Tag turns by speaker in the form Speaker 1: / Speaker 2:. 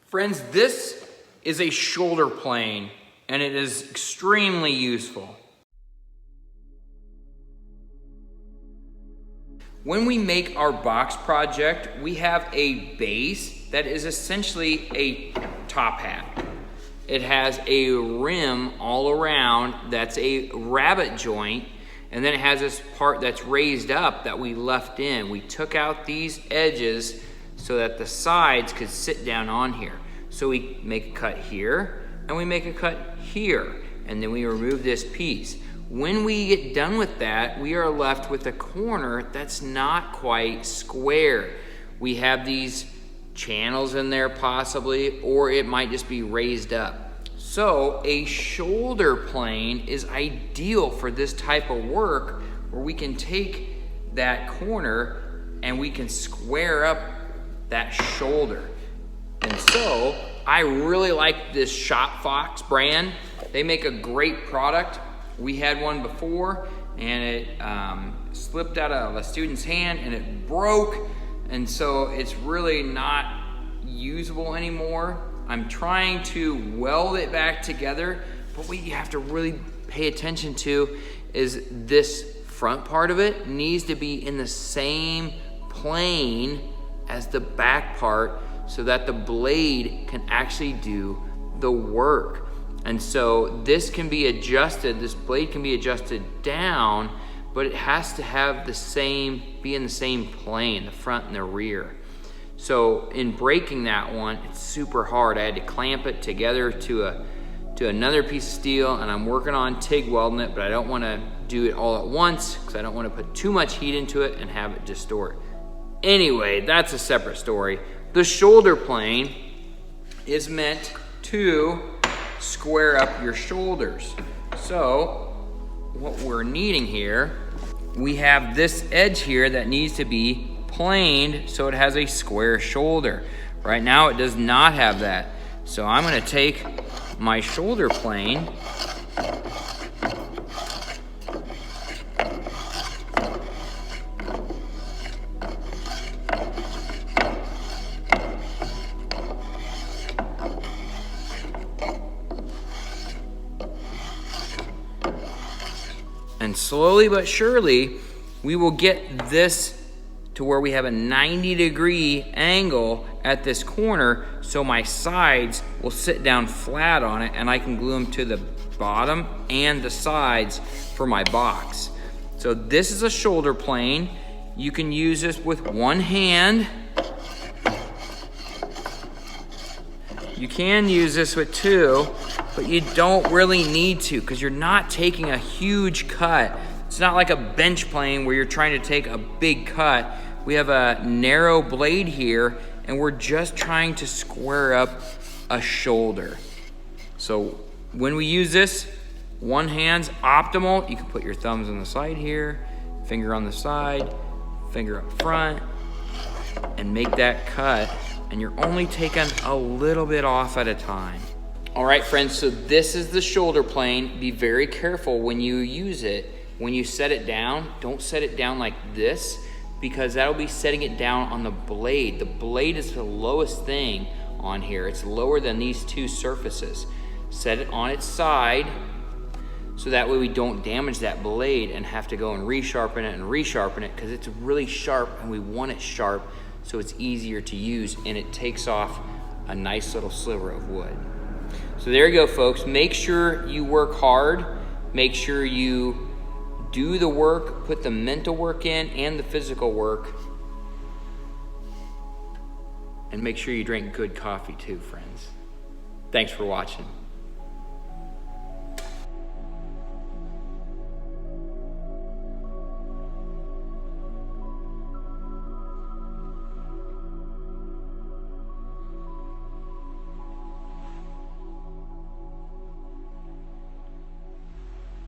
Speaker 1: Friends, this is a shoulder plane, and it is extremely useful. When we make our box project, we have a base that is essentially a top hat. It has a rim all around that's a rabbet joint, and then it has this part that's raised up that we left in. We took out these edges so that the sides could sit down on here. So we make a cut here, and we make a cut here, and then we remove this piece. When we get done with that, we are left with a corner that's not quite square. We have these channels in there possibly, or it might just be raised up. So a shoulder plane is ideal for this type of work where we can take that corner and we can square up that shoulder. And so I really like this Shop Fox brand. They make a great product. We had one before, and it slipped out of a student's hand and it broke, and so it's really not usable anymore. I'm trying to weld it back together, but what you have to really pay attention to is this front part of it needs to be in the same plane as the back part so that the blade can actually do the work. And so this can be adjusted, this blade can be adjusted down, but it has to have be in the same plane, the front and the rear. So in breaking that one, it's super hard. I had to clamp it together to another piece of steel, and I'm working on TIG welding it, but I don't want to do it all at once because I don't want to put too much heat into it and have it distort. Anyway, that's a separate story. The shoulder plane is meant to square up your shoulders. So what we're needing here, we have this edge here that needs to be planed so it has a square shoulder. Right now it does not have that. So I'm going to take my shoulder plane and slowly but surely we will get this to where we have a 90-degree angle at this corner, so my sides will sit down flat on it and I can glue them to the bottom and the sides for my box. So this is a shoulder plane. You can use this with one hand. You can use this with two, but you don't really need to because you're not taking a huge cut. It's not like a bench plane where you're trying to take a big cut. We have a narrow blade here, and we're just trying to square up a shoulder. So when we use this, one hand's optimal. You can put your thumbs on the side here, finger on the side, finger up front, and make that cut. And you're only taking a little bit off at a time. All right, friends, so this is the shoulder plane. Be very careful when you use it. When you set it down, don't set it down like this because that'll be setting it down on the blade. The blade is the lowest thing on here. It's lower than these two surfaces. Set it on its side so that way we don't damage that blade and have to go and resharpen it because it's really sharp and we want it sharp so it's easier to use and it takes off a nice little sliver of wood. So there you go, folks. Make sure you work hard. Make sure you do the work, put the mental work in and the physical work. And make sure you drink good coffee too, friends. Thanks for watching.